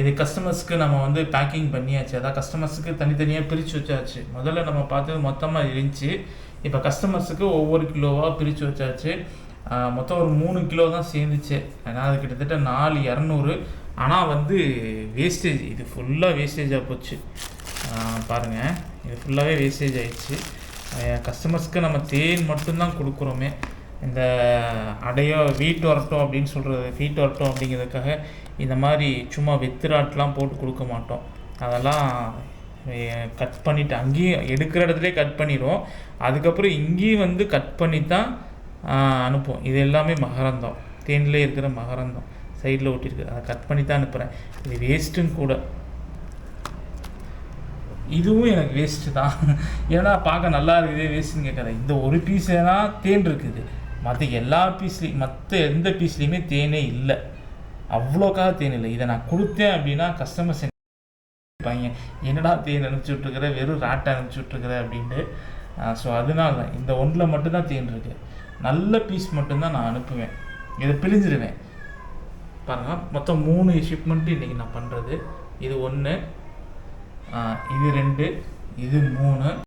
இது கஸ்டமர்ஸ்க்கு நம்ம வந்து பேக்கிங் பண்ணியாச்சு. அதான் கஸ்டமர்ஸுக்கு தனித்தனியாக பிரித்து வச்சாச்சு. முதல்ல நம்ம பார்த்தது மொத்தமாக இருந்துச்சு. இப்போ கஸ்டமர்ஸுக்கு ஒவ்வொரு கிலோவாக பிரித்து வச்சாச்சு. மொத்தம் ஒரு 3 கிலோ தான் சேர்ந்துச்சு. ஏன்னா அது கிட்டத்தட்ட 4,200. ஆனால் வந்து வேஸ்டேஜ், இது ஃபுல்லாக வேஸ்டேஜாக போச்சு. பாருங்கள், இது ஃபுல்லாகவே வேஸ்டேஜ் ஆகிடுச்சு. கஸ்டமர்ஸ்க்கு நம்ம தேன் மட்டும்தான் கொடுக்குறோமே. இந்த அடையோ வீட்டு வரட்டும் அப்படின்னு சொல்கிறது, ஃபீட் வரட்டும் அப்படிங்கிறதுக்காக இந்த மாதிரி சும்மா வெத்திராட்டெலாம் போட்டு கொடுக்க மாட்டோம். அதெல்லாம் கட் பண்ணிவிட்டு அங்கேயும் எடுக்கிற இடத்துலேயே கட் பண்ணிடுவோம். அதுக்கப்புறம் இங்கேயும் வந்து கட் பண்ணி தான் அனுப்புவோம். இது எல்லாமே மகரந்தம், தேனிலே இருக்கிற மகரந்தம் சைடில் ஒட்டியிருக்கு. அதை கட் பண்ணி தான் அனுப்புகிறேன். இது வேஸ்ட்டும் கூட. இதுவும் எனக்கு வேஸ்ட்டு தான். ஏன்னா பார்க்க நல்லா இருக்குது, வேஸ்ட்டுன்னு கேட்குறேன். இந்த ஒரு பீஸ் தான் தேன் இருக்குது. மற்ற எல்லா பீஸ்லேயும், மற்ற எந்த பீஸ்லேயுமே தேனே இல்லை. அவ்வளோக்காக தேன் இல்லை. இதை நான் கொடுத்தேன் அப்படின்னா கஸ்டமர்ஸ் பையன் என்னடா தேன் அனுப்பிச்சி விட்ருக்குற, வெறும் ராட்டை அனுப்பிச்சி விட்ருக்குற அப்படின்ட்டு. ஸோ அதனால தான் இந்த ஒன்றில் மட்டும்தான் தேன் இருக்குது. நல்ல பீஸ் மட்டும்தான் நான் அனுப்புவேன். இதை பிழிஞ்சிடுவேன். பாருங்கள், மொத்தம் 3 ஷிப்மெண்ட்டு இன்றைக்கி நான் பண்ணுறது. இது 1, இது 2, இது 3.